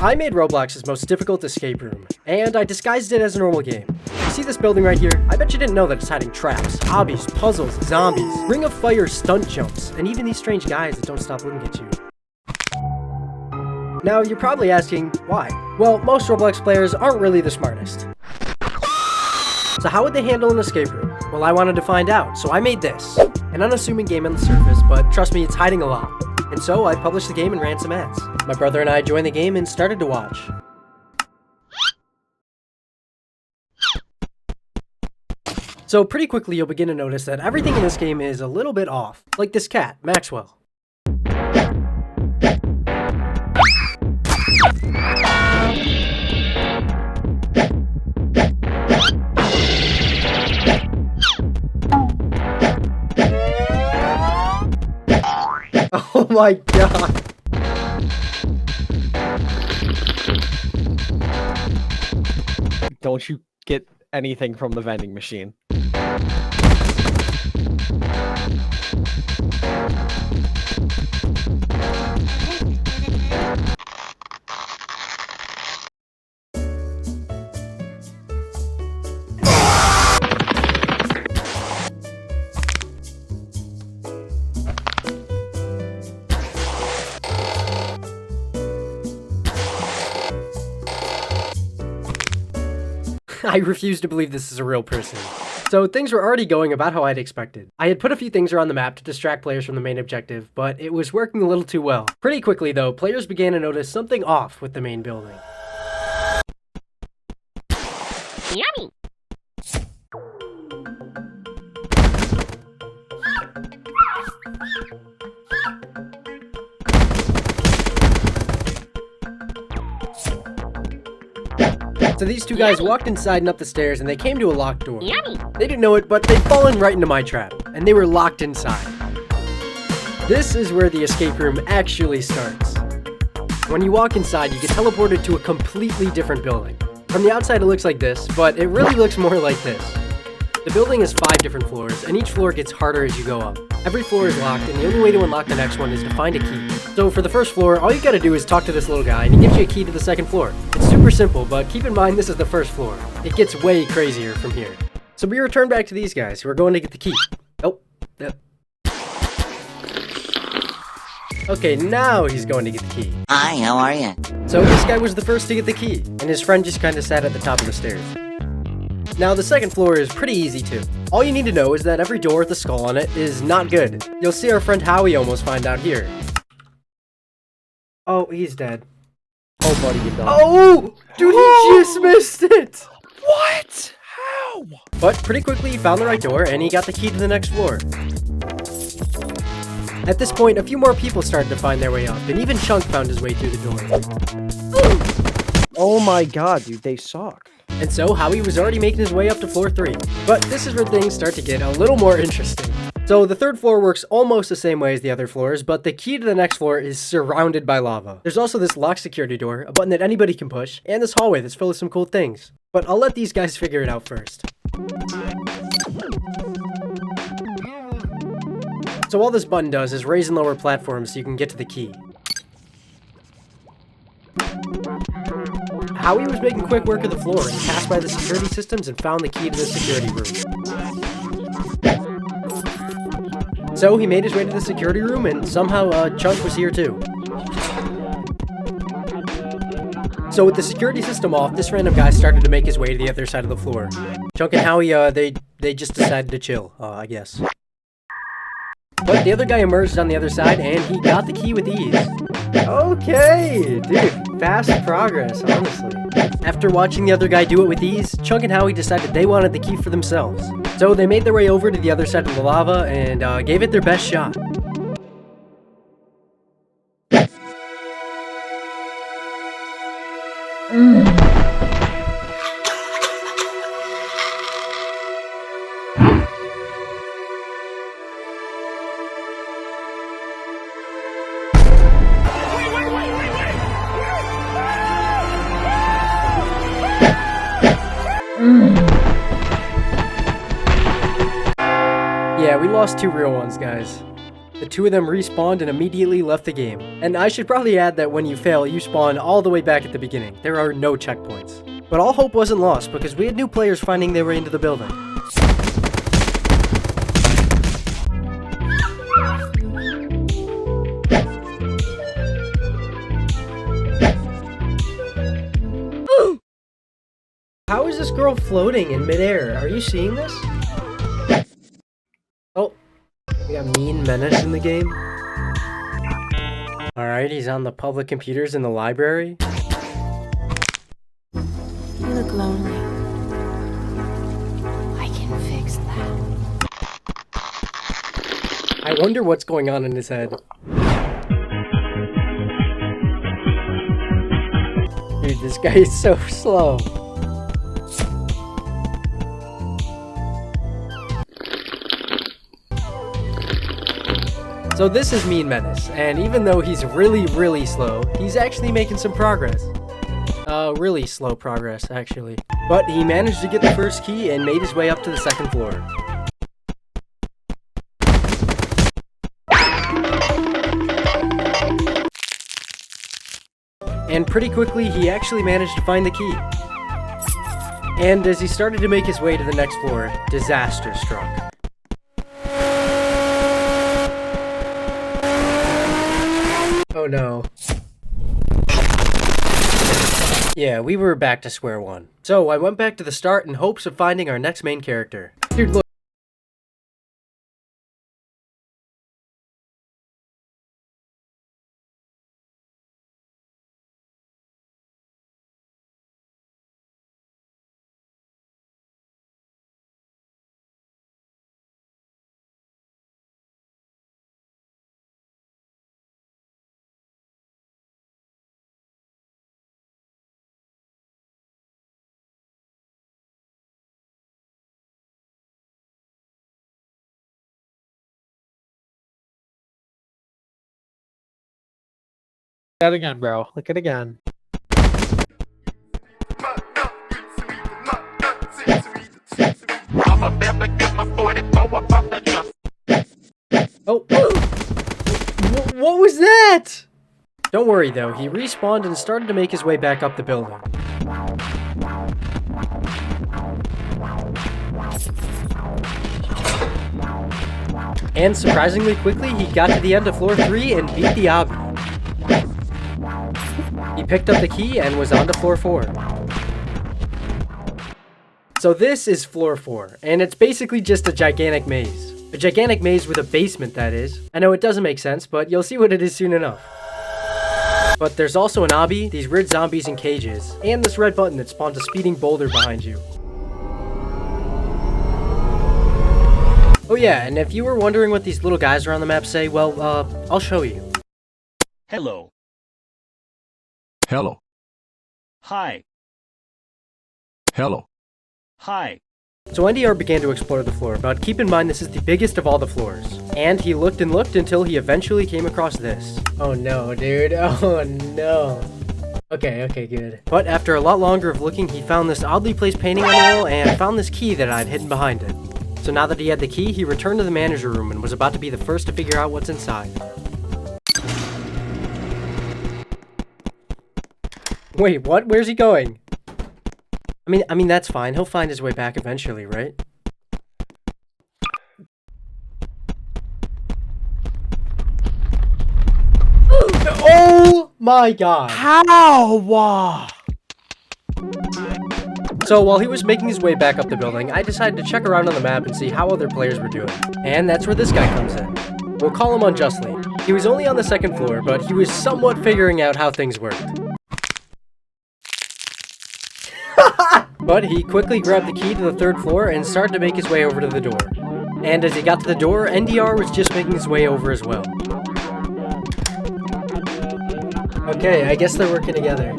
I made Roblox's most difficult escape room, and I disguised it as a normal game. You see this building right here? I bet you didn't know that it's hiding traps, obbies, puzzles, zombies, ring of fire stunt jumps, and even these strange guys that don't stop looking at you. Now, you're probably asking, why? Well, most Roblox players aren't really the smartest. So how would they handle an escape room? Well, I wanted to find out, so I made this. An unassuming game on the surface, but trust me, it's hiding a lot. And so I published the game and ran some ads. My brother and I joined the game and started to watch. So pretty quickly you'll begin to notice that everything in this game is a little bit off. Like this cat, Maxwell. Oh my god. Don't you get anything from the vending machine? I refuse to believe this is a real person. So things were already going about how I'd expected. I had put a few things around the map to distract players from the main objective, but it was working a little too well. Pretty quickly though, players began to notice something off with the main building. Yummy! So these two guys walked inside and up the stairs and they came to a locked door. Yummy! They didn't know it, but they'd fallen right into my trap, and they were locked inside. This is where the escape room actually starts. When you walk inside, you get teleported to a completely different building. From the outside it looks like this, but it really looks more like this. The building has 5 different floors, and each floor gets harder as you go up. Every floor is locked, and the only way to unlock the next one is to find a key. So for the first floor, all you gotta do is talk to this little guy, and he gives you a key to the second floor. It's super simple, but keep in mind this is the first floor. It gets way crazier from here. So we return back to these guys, who are going to get the key. Oh, yep. Okay, now he's going to get the key. Hi, how are you? So this guy was the first to get the key, and his friend just kinda sat at the top of the stairs. Now the second floor is pretty easy too. All you need to know is that every door with a skull on it is not good. You'll see our friend Howie almost find out here. Oh, he's dead. Oh, buddy, you're done. Oh! Dude, he just missed it! What? How? But pretty quickly he found the right door and he got the key to the next floor. At this point, a few more people started to find their way up, and even Chunk found his way through the door. Oh my god, dude, they suck. And so Howie was already making his way up to floor 3. But this is where things start to get a little more interesting. So the third floor works almost the same way as the other floors, but the key to the next floor is surrounded by lava. There's also this locked security door, a button that anybody can push, and this hallway that's filled with some cool things. But I'll let these guys figure it out first. So all this button does is raise and lower platforms so you can get to the key. Howie was making quick work of the floor and passed by the security systems and found the key to the security room. So he made his way to the security room and somehow Chunk was here too. So with the security system off, this random guy started to make his way to the other side of the floor. Chunk and Howie, they just decided to chill, I guess. But the other guy emerged on the other side and he got the key with ease. Okay, dude, fast progress, honestly. After watching the other guy do it with ease, Chunk and Howie decided they wanted the key for themselves. So they made their way over to the other side of the lava and gave it their best shot. Yeah, we lost 2 real ones, guys. The two of them respawned and immediately left the game. And I should probably add that when you fail, you spawn all the way back at the beginning. There are no checkpoints. But all hope wasn't lost because we had new players finding their way into the building. How is this girl floating in midair? Are you seeing this? Oh, we got Mean Menace in the game. Alright, he's on the public computers in the library. You look lonely. I can fix that. I wonder what's going on in his head. Dude, this guy is so slow. So this is Mean Menace, and even though he's really slow, he's actually making some progress. Really slow progress, actually. But he managed to get the first key and made his way up to the second floor. And pretty quickly, he actually managed to find the key. And as he started to make his way to the next floor, disaster struck. Oh no. Yeah, we were back to square one. So I went back to the start in hopes of finding our next main character. Dude, look. That again, bro. Look at it again. Oh. What was that? Don't worry though, he respawned and started to make his way back up the building. And surprisingly quickly, he got to the end of floor 3 and beat the obby. He picked up the key and was on to floor 4. So this is floor 4, and it's basically just a gigantic maze. A gigantic maze with a basement, that is. I know it doesn't make sense, but you'll see what it is soon enough. But there's also an obby, these weird zombies in cages, and this red button that spawns a speeding boulder behind you. Oh yeah, and if you were wondering what these little guys are on the map say, well, I'll show you. Hello. Hello. Hi. Hello. Hi. So NDR began to explore the floor, but keep in mind this is the biggest of all the floors. And he looked and looked until he eventually came across this. Oh no, dude. Oh no. Okay, good. But after a lot longer of looking, he found this oddly placed painting on the wall and found this key that I'd hidden behind it. So now that he had the key, he returned to the manager room and was about to be the first to figure out what's inside. Wait, what? Where's he going? I mean that's fine. He'll find his way back eventually, right? Oh my god. How? So while he was making his way back up the building, I decided to check around on the map and see how other players were doing. And that's where this guy comes in. We'll call him Unjustly. He was only on the second floor, but he was somewhat figuring out how things worked. But he quickly grabbed the key to the third floor and started to make his way over to the door. And as he got to the door, NDR was just making his way over as well. Okay, I guess they're working together.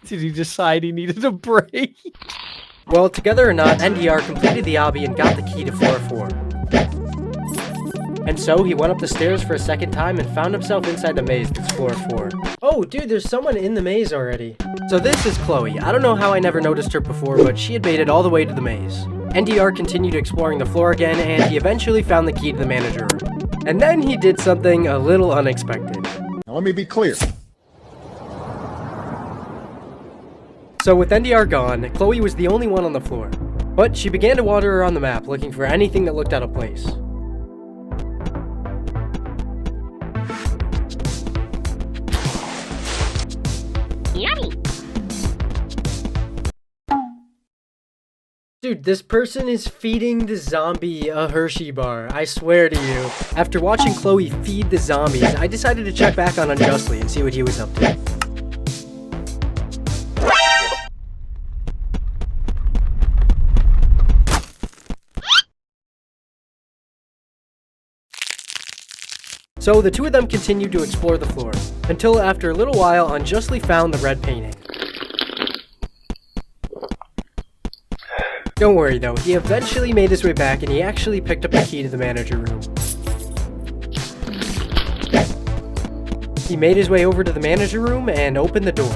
Did he decide he needed a break? Well, together or not, NDR completed the obby and got the key to floor 4. And so he went up the stairs for a second time and found himself inside the maze that's floor 4. Oh, dude, there's someone in the maze already. So this is Chloe. I don't know how I never noticed her before, but she had made it all the way to the maze. NDR continued exploring the floor again, and he eventually found the key to the manager room. And then he did something a little unexpected. Now let me be clear. So with NDR gone, Chloe was the only one on the floor. But she began to wander around the map, looking for anything that looked out of place. Yummy. Dude, this person is feeding the zombie a Hershey bar, I swear to you. After watching Chloe feed the zombies, I decided to check back on Unjustly and see what he was up to. So the two of them continued to explore the floor, until after a little while, Unjustly found the red painting. Don't worry though, he eventually made his way back and he actually picked up the key to the manager room. He made his way over to the manager room and opened the door.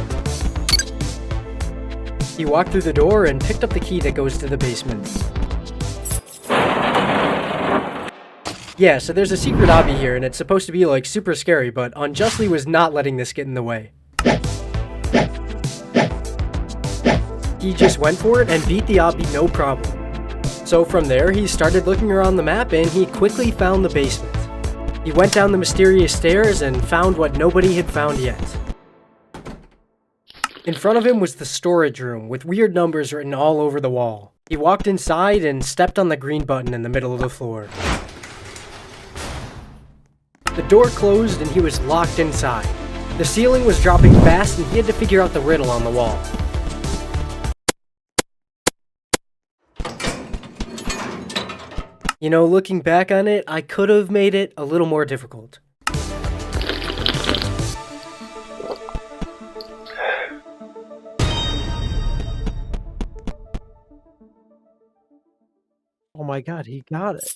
He walked through the door and picked up the key that goes to the basement. Yeah, so there's a secret obby here and it's supposed to be like super scary, but Unjustly was not letting this get in the way. He just went for it and beat the obby no problem. So from there, he started looking around the map and he quickly found the basement. He went down the mysterious stairs and found what nobody had found yet. In front of him was the storage room with weird numbers written all over the wall. He walked inside and stepped on the green button in the middle of the floor. The door closed and he was locked inside. The ceiling was dropping fast and he had to figure out the riddle on the wall. You know, looking back on it, I could have made it a little more difficult. Oh my god, he got it.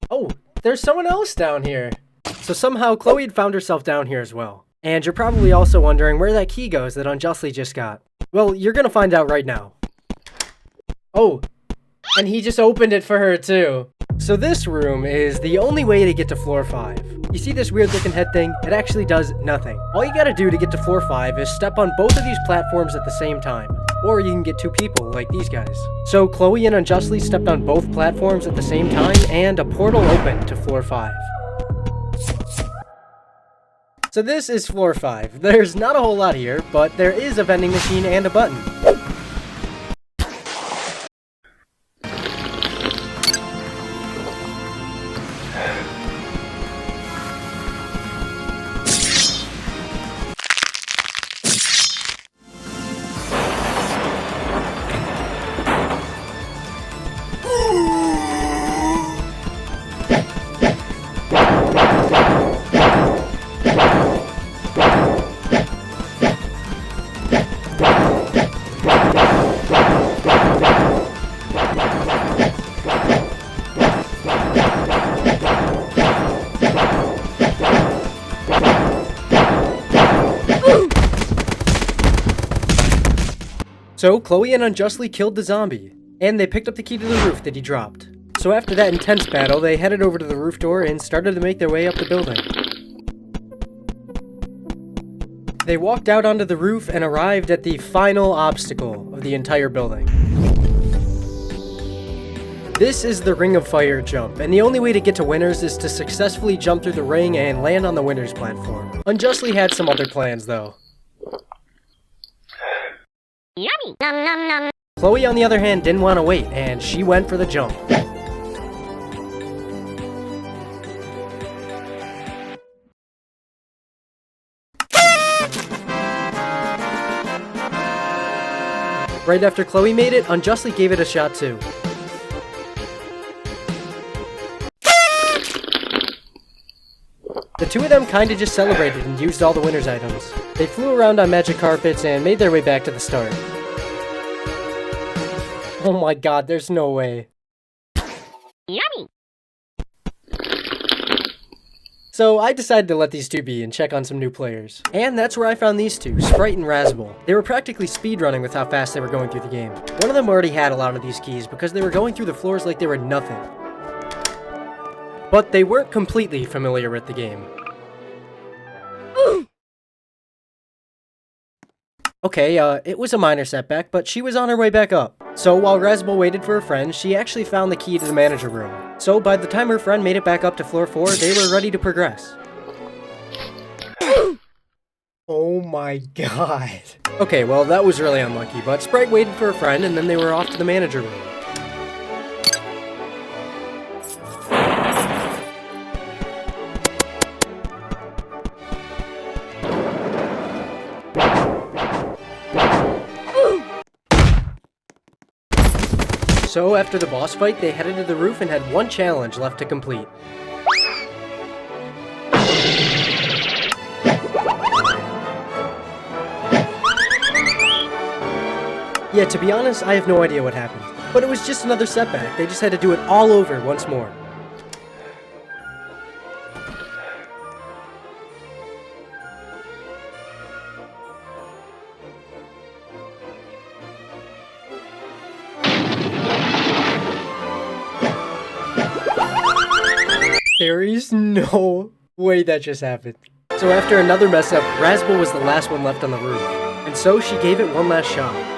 Oh, there's someone else down here. So somehow Chloe had found herself down here as well. And you're probably also wondering where that key goes that Unjustly just got. Well, you're gonna find out right now. Oh, and he just opened it for her too. So this room is the only way to get to floor 5. You see this weird looking head thing? It actually does nothing. All you gotta do to get to floor 5 is step on both of these platforms at the same time. Or you can get 2 people, like these guys. So Chloe and Unjustly stepped on both platforms at the same time, and a portal opened to floor 5. So this is floor 5. There's not a whole lot here, but there is a vending machine and a button. So Chloe and Unjustly killed the zombie, and they picked up the key to the roof that he dropped. So after that intense battle, they headed over to the roof door and started to make their way up the building. They walked out onto the roof and arrived at the final obstacle of the entire building. This is the Ring of Fire jump, and the only way to get to winners is to successfully jump through the ring and land on the winner's platform. Unjustly had some other plans though. Yummy. Nom nom nom. Chloe, on the other hand, didn't want to wait, and she went for the jump. Right after Chloe made it, Unjustly gave it a shot too. The two of them kinda just celebrated and used all the winner's items. They flew around on magic carpets and made their way back to the start. Oh my god, there's no way. Yummy. So I decided to let these two be and check on some new players. And that's where I found these two, Sprite and Razbul. They were practically speedrunning with how fast they were going through the game. One of them already had a lot of these keys because they were going through the floors like they were nothing. But they weren't completely familiar with the game. Okay, it was a minor setback, but she was on her way back up. So while Razbul waited for her friend, she actually found the key to the manager room. So by the time her friend made it back up to floor 4, they were ready to progress. Oh my god. Okay, well that was really unlucky, but Sprite waited for her friend and then they were off to the manager room. So after the boss fight, they headed to the roof and had one challenge left to complete. Yeah, to be honest, I have no idea what happened. But it was just another setback. They just had to do it all over once more. There is no way that just happened. So after another mess up, Razbul was the last one left on the roof. And so she gave it one last shot.